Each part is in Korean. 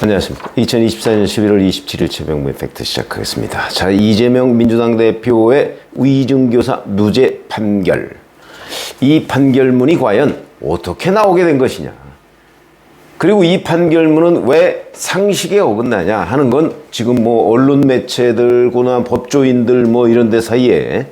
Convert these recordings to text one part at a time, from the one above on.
안녕하십니까. 2024년 11월 27일 최병무의 팩트 시작하겠습니다. 자, 이재명 민주당 대표의 위증교사 무죄 판결. 이 판결문이 과연 어떻게 나오게 된 것이냐. 그리고 이 판결문은 왜 상식에 어긋나냐 하는 건 지금 뭐 언론 매체들거나 법조인들 뭐 이런 데 사이에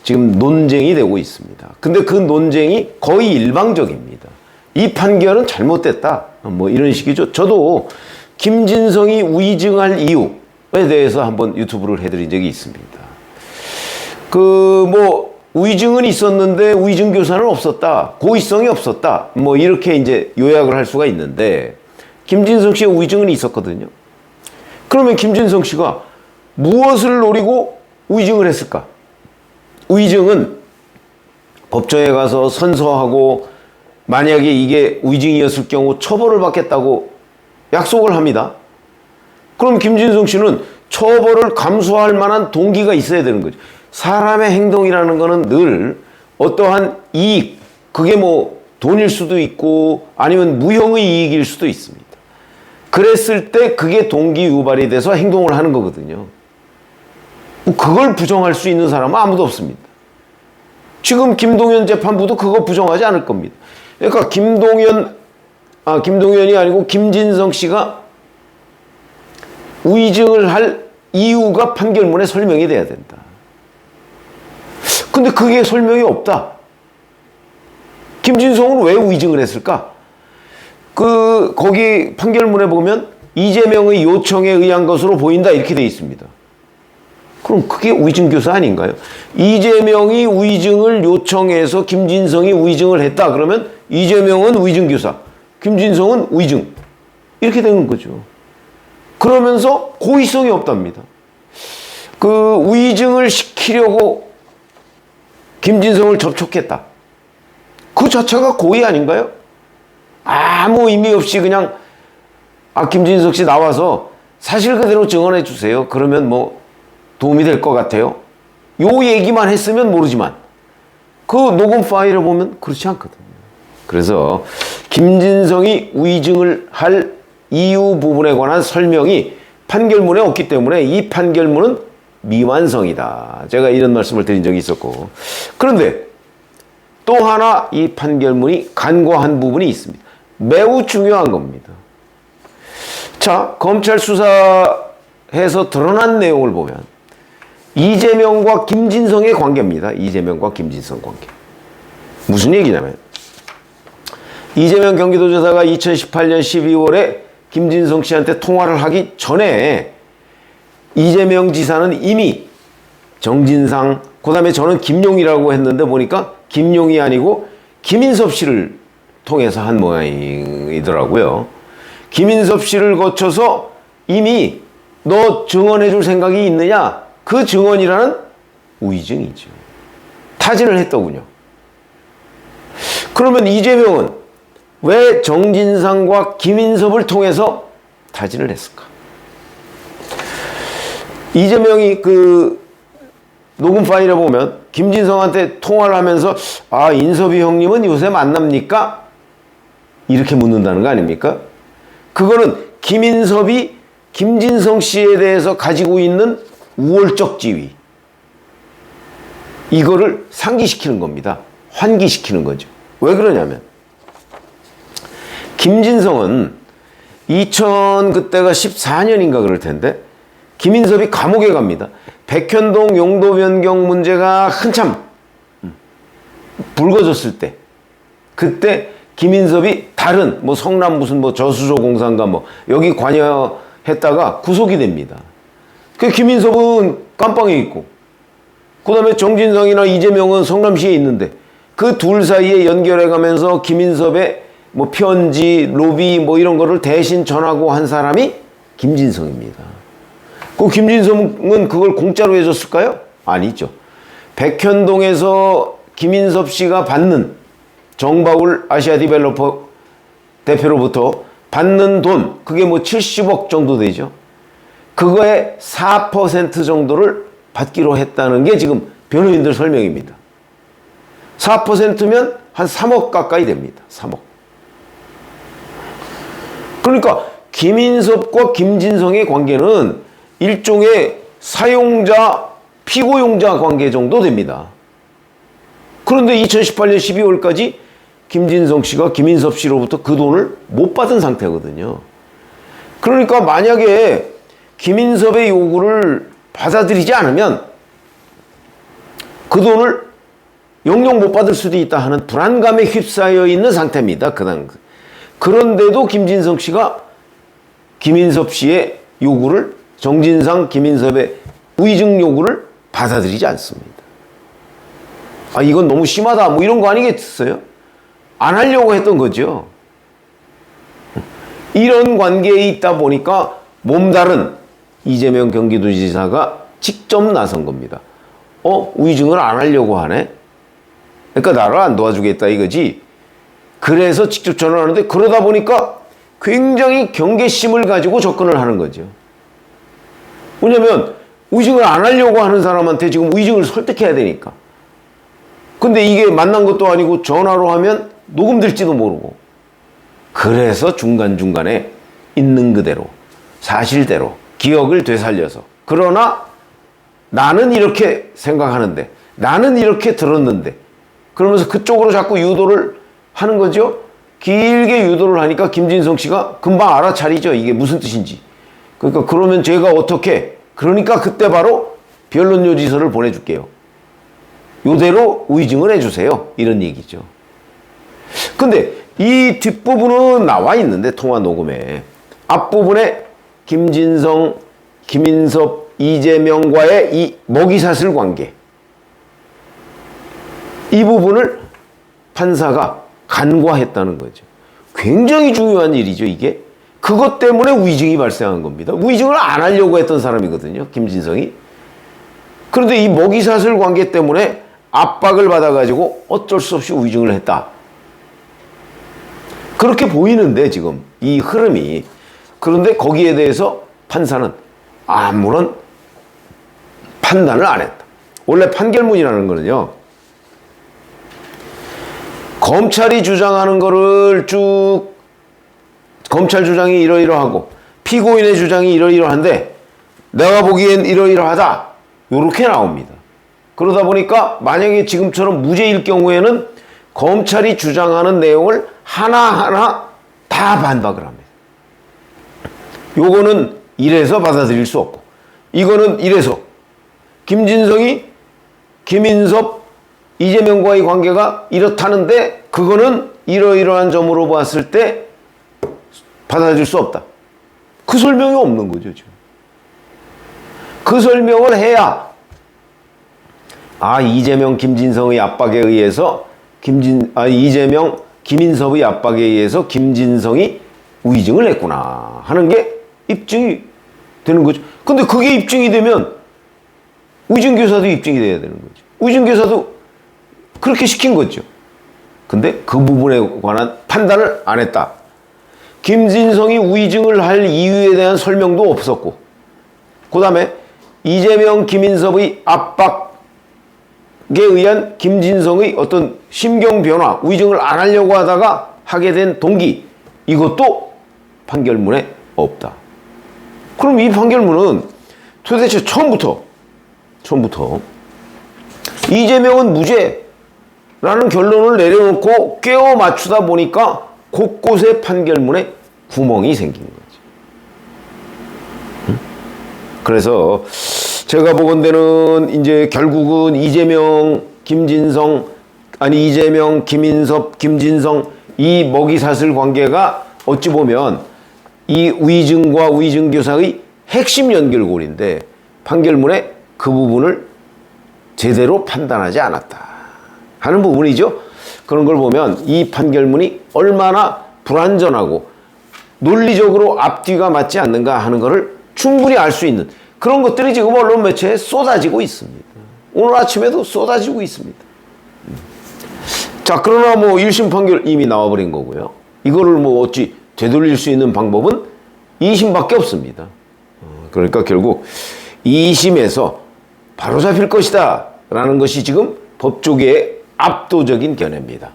지금 논쟁이 되고 있습니다. 근데 그 논쟁이 거의 일방적입니다. 이 판결은 잘못됐다. 뭐 이런 식이죠. 저도 김진성이 위증할 이유에 대해서 한번 유튜브를 해드린 적이 있습니다. 위증은 있었는데 위증교사는 없었다. 고의성이 없었다. 뭐 이렇게 이제 요약을 할 수가 있는데, 김진성 씨의 위증은 있었거든요. 그러면 김진성 씨가 무엇을 노리고 위증을 했을까? 위증은 법정에 가서 선서하고 만약에 이게 위증이었을 경우 처벌을 받겠다고 약속을 합니다. 그럼 김진성 씨는 처벌을 감수할 만한 동기가 있어야 되는 거죠. 사람의 행동이라는 거는 늘 어떠한 이익, 그게 뭐 돈일 수도 있고 아니면 무형의 이익일 수도 있습니다. 그랬을 때 그게 동기 유발이 돼서 행동을 하는 거거든요. 그걸 부정할 수 있는 사람은 아무도 없습니다. 지금 김동연 재판부도 그거 부정하지 않을 겁니다. 그러니까 김동연이 아니고 김진성 씨가 위증을 할 이유가 판결문에 설명이 돼야 된다. 근데 그게 설명이 없다. 김진성은 왜 위증을 했을까? 거기 판결문에 보면 이재명의 요청에 의한 것으로 보인다 이렇게 되어 있습니다. 그럼 그게 위증교사 아닌가요? 이재명이 위증을 요청해서 김진성이 위증을 했다. 그러면 이재명은 위증교사, 김진성은 위증. 이렇게 되는 거죠. 그러면서 고의성이 없답니다. 위증을 시키려고 김진성을 접촉했다. 그 자체가 고의 아닌가요? 아무 의미 없이 그냥 김진석 씨 나와서 사실 그대로 증언해 주세요. 그러면 뭐 도움이 될 것 같아요. 요 얘기만 했으면 모르지만 그 녹음 파일을 보면 그렇지 않거든요. 그래서 김진성이 위증을 할 이유 부분에 관한 설명이 판결문에 없기 때문에 이 판결문은 미완성이다. 제가 이런 말씀을 드린 적이 있었고, 그런데 또 하나 이 판결문이 간과한 부분이 있습니다. 매우 중요한 겁니다. 자, 검찰 수사에서 드러난 내용을 보면 이재명과 김진성의 관계입니다. 이재명과 김진성 관계. 무슨 얘기냐면 이재명 경기도지사가 2018년 12월에 김진성 씨한테 통화를 하기 전에 이재명 지사는 이미 정진상, 그 다음에 저는 김용이라고 했는데 보니까 김용이 아니고 김인섭 씨를 통해서 한 모양이더라고요. 김인섭 씨를 거쳐서 이미 너 증언해 줄 생각이 있느냐? 그 증언이라는 위증이죠. 타진을 했더군요. 그러면 이재명은 왜 정진상과 김인섭을 통해서 타진을 했을까? 이재명이 녹음 파일에 보면 김진성한테 통화를 하면서 인섭이 형님은 요새 만납니까? 이렇게 묻는다는 거 아닙니까? 그거는 김인섭이 김진성 씨에 대해서 가지고 있는 우월적 지위, 이거를 상기시키는 겁니다. 환기시키는 거죠. 왜 그러냐면 김진성은 그때가 14년인가 그럴 텐데 김인섭이 감옥에 갑니다. 백현동 용도 변경 문제가 한참 불거졌을 때, 그때 김인섭이 다른 성남 무슨 저수조 공사인가 여기 관여했다가 구속이 됩니다. 그 김인섭은 깜빵에 있고, 그 다음에 정진성이나 이재명은 성남시에 있는데 그 둘 사이에 연결해 가면서 김인섭의 편지, 로비 이런 거를 대신 전하고 한 사람이 김진성입니다. 그 김진성은 그걸 공짜로 해줬을까요? 아니죠. 백현동에서 김인섭 씨가 받는, 정바울 아시아 디벨로퍼 대표로부터 받는 돈, 그게 70억 정도 되죠. 그거의 4% 정도를 받기로 했다는 게 지금 변호인들 설명입니다. 4%면 한 3억 가까이 됩니다. 3억. 그러니까 김인섭과 김진성의 관계는 일종의 사용자, 피고용자 관계 정도 됩니다. 그런데 2018년 12월까지 김진성 씨가 김인섭 씨로부터 그 돈을 못 받은 상태거든요. 그러니까 만약에 김인섭의 요구를 받아들이지 않으면 그 돈을 영영 못 받을 수도 있다 하는 불안감에 휩싸여 있는 상태입니다. 그런데도 김진성 씨가 김인섭 씨의 요구를, 정진상, 김인섭의 위증 요구를 받아들이지 않습니다. 아, 이건 너무 심하다, 뭐 이런 거 아니겠어요? 안 하려고 했던 거죠. 이런 관계에 있다 보니까 몸다른 이재명 경기도지사가 직접 나선 겁니다. 위증을 안 하려고 하네? 그러니까 나를 안 도와주겠다 이거지. 그래서 직접 전화를 하는데, 그러다 보니까 굉장히 경계심을 가지고 접근을 하는 거죠. 왜냐면 위증을 안 하려고 하는 사람한테 지금 위증을 설득해야 되니까. 근데 이게 만난 것도 아니고 전화로 하면 녹음될지도 모르고. 그래서 중간중간에 있는 그대로, 사실대로 기억을 되살려서, 그러나 나는 이렇게 생각하는데, 나는 이렇게 들었는데, 그러면서 그쪽으로 자꾸 유도를 하는 거죠. 길게 유도를 하니까 김진성 씨가 금방 알아차리죠. 이게 무슨 뜻인지. 그러니까 그러면 제가 어떻게, 그러니까 그때 바로 변론 요지서를 보내줄게요. 요대로 위증을 해주세요. 이런 얘기죠. 근데 이 뒷부분은 나와 있는데, 통화 녹음에 앞부분에 김진성, 김인섭, 이재명과의 이 먹이사슬 관계, 이 부분을 판사가 간과했다는 거죠. 굉장히 중요한 일이죠, 이게. 그것 때문에 위증이 발생한 겁니다. 위증을 안 하려고 했던 사람이거든요, 김진성이. 그런데 이 먹이사슬 관계 때문에 압박을 받아가지고 어쩔 수 없이 위증을 했다. 그렇게 보이는데, 지금 이 흐름이. 그런데 거기에 대해서 판사는 아무런 판단을 안 했다. 원래 판결문이라는 거는요, 검찰이 주장하는 거를 쭉, 검찰 주장이 이러이러하고 피고인의 주장이 이러이러한데 내가 보기엔 이러이러하다, 요렇게 나옵니다. 그러다 보니까 만약에 지금처럼 무죄일 경우에는 검찰이 주장하는 내용을 하나하나 다 반박을 합니다. 요거는 이래서 받아들일 수 없고, 이거는 이래서 김진성이 김인섭, 이재명과의 관계가 이렇다는데 그거는 이러이러한 점으로 봤을 때 받아들일 수 없다. 그 설명이 없는 거죠, 지금. 그 설명을 해야, 이재명, 김진성의 압박에 의해서 이재명, 김인섭의 압박에 의해서 김진성이 위증을 했구나 하는 게 입증이 되는 거죠. 근데 그게 입증이 되면 위증교사도 입증이 돼야 되는 거죠. 위증교사도 그렇게 시킨 거죠. 근데 그 부분에 관한 판단을 안 했다. 김진성이 위증을 할 이유에 대한 설명도 없었고, 그 다음에 이재명, 김인섭의 압박에 의한 김진성의 어떤 심경 변화, 위증을 안 하려고 하다가 하게 된 동기, 이것도 판결문에 없다. 그럼 이 판결문은 도대체 처음부터 이재명은 무죄라는 결론을 내려놓고 꿰어 맞추다 보니까 곳곳에 판결문에 구멍이 생긴 거지. 그래서 제가 보건대는 이제 결국은 이재명, 김인섭, 김진성 이 먹이사슬 관계가 어찌 보면 이 위증과 위증교사의 핵심 연결고리인데 판결문에 그 부분을 제대로 판단하지 않았다 하는 부분이죠. 그런 걸 보면 이 판결문이 얼마나 불완전하고 논리적으로 앞뒤가 맞지 않는가 하는 것을 충분히 알 수 있는 그런 것들이 지금 언론 매체에 쏟아지고 있습니다. 오늘 아침에도 쏟아지고 있습니다. 자, 그러나 뭐 1심 판결 이미 나와버린 거고요. 이거를 뭐 어찌 되돌릴 수 있는 방법은 2심밖에 없습니다. 그러니까 결국 2심에서 바로 잡힐 것이다 라는 것이 지금 법조계의 압도적인 견해입니다.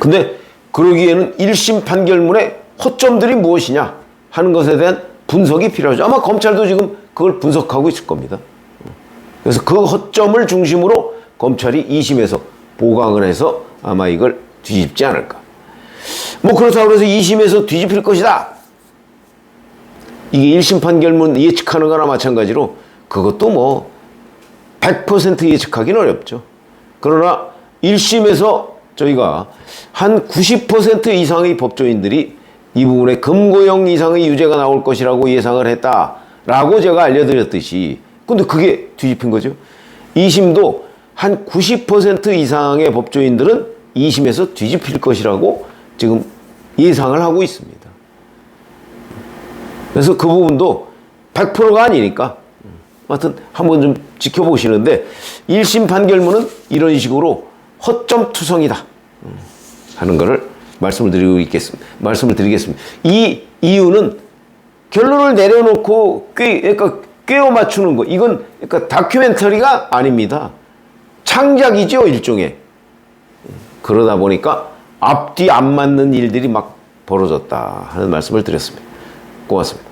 근데 그러기에는 1심 판결문의 허점들이 무엇이냐 하는 것에 대한 분석이 필요하죠. 아마 검찰도 지금 그걸 분석하고 있을 겁니다. 그래서 그 허점을 중심으로 검찰이 2심에서 보강을 해서 아마 이걸 뒤집지 않을까. 뭐 그렇다고 해서 2심에서 뒤집힐 것이다. 이게 1심 판결문 예측하는 거나 마찬가지로 그것도 뭐 100% 예측하기는 어렵죠. 그러나 1심에서 저희가 한 90% 이상의 법조인들이 이 부분에 금고형 이상의 유죄가 나올 것이라고 예상을 했다라고 제가 알려드렸듯이, 근데 그게 뒤집힌 거죠. 2심도 한 90% 이상의 법조인들은 2심에서 뒤집힐 것이라고 지금 예상을 하고 있습니다. 그래서 그 부분도 100%가 아니니까 하여튼 한번 좀 지켜보시는데, 1심 판결문은 이런 식으로 허점 투성이다 하는 것을 말씀을 드리겠습니다. 이 이유는 결론을 내려놓고 그러니까 꿰어 맞추는 거, 이건 그러니까 다큐멘터리가 아닙니다. 창작이죠, 일종의. 그러다 보니까 앞뒤 안 맞는 일들이 막 벌어졌다 하는 말씀을 드렸습니다. 고맙습니다.